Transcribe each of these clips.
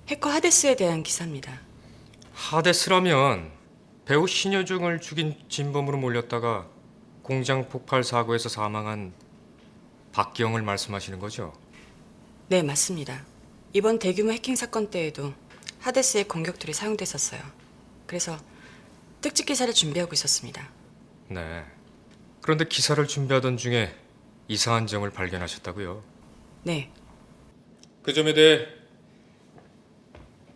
해커 하데스에 대한 기사입니다. 하데스라면 배우 신여중을 죽인 진범으로 몰렸다가 공장 폭발 사고에서 사망한 박기영을 말씀하시는 거죠? 네, 맞습니다. 이번 대규모 해킹 사건 때에도 하데스의 공격툴이 사용됐었어요. 그래서 특집 기사를 준비하고 있었습니다. 네. 그런데 기사를 준비하던 중에 이상한 점을 발견하셨다고요? 네, 그 점에 대해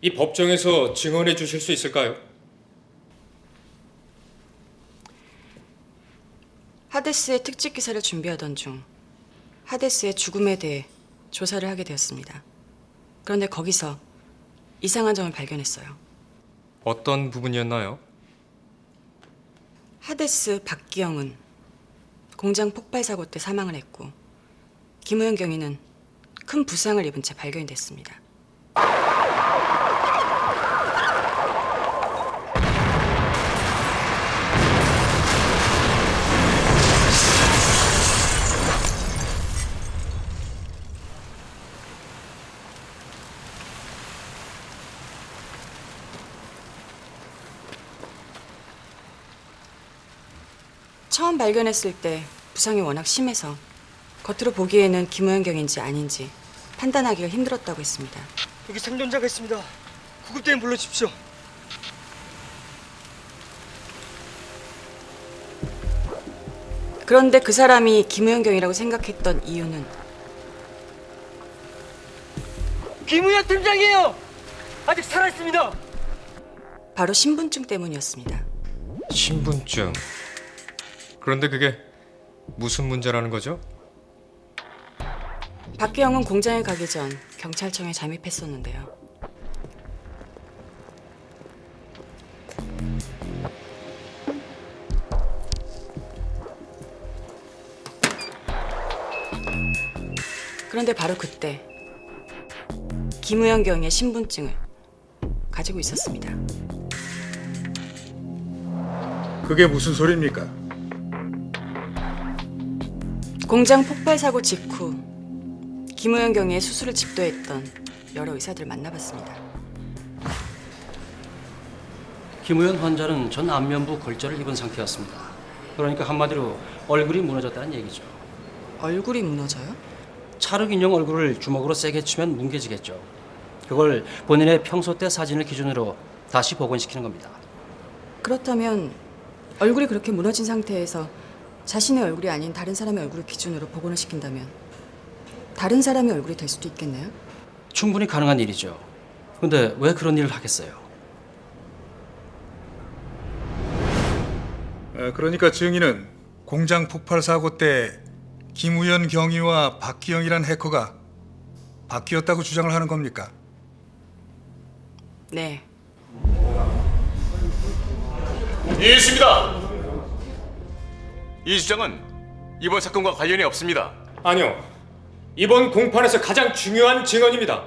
이 법정에서 증언해 주실 수 있을까요? 하데스의 특집 기사를 준비하던 중 하데스의 죽음에 대해 조사를 하게 되었습니다. 그런데 거기서 이상한 점을 발견했어요. 어떤 부분이었나요? 하데스 박기영은 공장 폭발 사고 때 사망을 했고 김우현 경위는 큰 부상을 입은 채 발견이 됐습니다. 처음 발견했을 때 부상이 워낙 심해서 겉으로 보기에는 김우현 경인지 아닌지 판단하기가 힘들었다고 했습니다. 여기 생존자가 있습니다. 구급대에 불러주십시오. 그런데 그 사람이 김우현 경이라고 생각했던 이유는 김우현 팀장이에요. 아직 살아 있습니다. 바로 신분증 때문이었습니다. 신분증. 그런데 그게 무슨 문제라는 거죠? 박기영은 공장에 가기 전 경찰청에 잠입했었는데요. 그런데 바로 그때 김우현 경의 신분증을 가지고 있었습니다. 그게 무슨 소리입니까? 공장 폭발 사고 직후 김우현 경의 수술을 집도했던 여러 의사들을 만나봤습니다. 김우현 환자는 전 안면부 골절을 입은 상태였습니다. 그러니까 한마디로 얼굴이 무너졌다는 얘기죠. 얼굴이 무너져요? 찰흙 인형 얼굴을 주먹으로 세게 치면 뭉개지겠죠. 그걸 본인의 평소 때 사진을 기준으로 다시 복원시키는 겁니다. 그렇다면 얼굴이 그렇게 무너진 상태에서 자신의 얼굴이 아닌 다른 사람의 얼굴을 기준으로 복원을 시킨다면 다른 사람의 얼굴이 될 수도 있겠네요? 충분히 가능한 일이죠. 근데 왜 그런 일을 하겠어요? 그러니까 증인은 공장 폭발 사고 때 김우현 경위와 박기영이란 해커가 바뀌었다고 주장을 하는 겁니까? 네. 이해했습니다. 이 주장은 이번 사건과 관련이 없습니다. 아니요. 이번 공판에서 가장 중요한 증언입니다.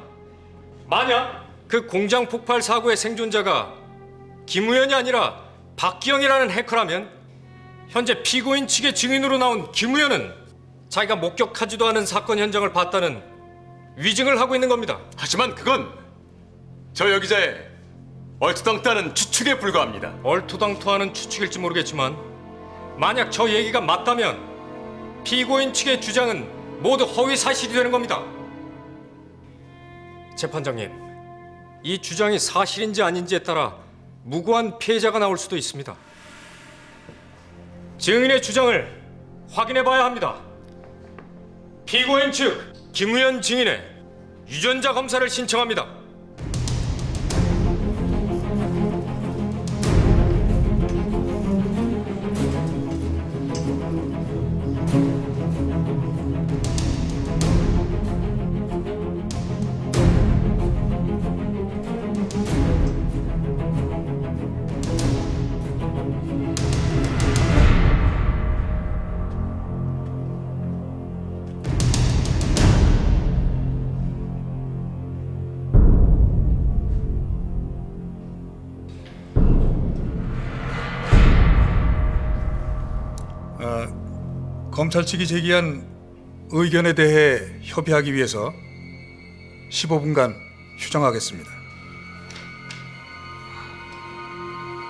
만약 그 공장 폭발 사고의 생존자가 김우현이 아니라 박기영이라는 해커라면 현재 피고인 측의 증인으로 나온 김우현은 자기가 목격하지도 않은 사건 현장을 봤다는 위증을 하고 있는 겁니다. 하지만 그건 저 여기자의 얼토당토하는 추측에 불과합니다. 얼토당토하는 추측일지 모르겠지만 만약 저 얘기가 맞다면 피고인 측의 주장은 모두 허위 사실이 되는 겁니다. 재판장님, 이 주장이 사실인지 아닌지에 따라 무고한 피해자가 나올 수도 있습니다. 증인의 주장을 확인해 봐야 합니다. 피고인 측 김우현 증인의 유전자 검사를 신청합니다. 검찰 측이 제기한 의견에 대해 협의하기 위해서 15분간 휴정하겠습니다.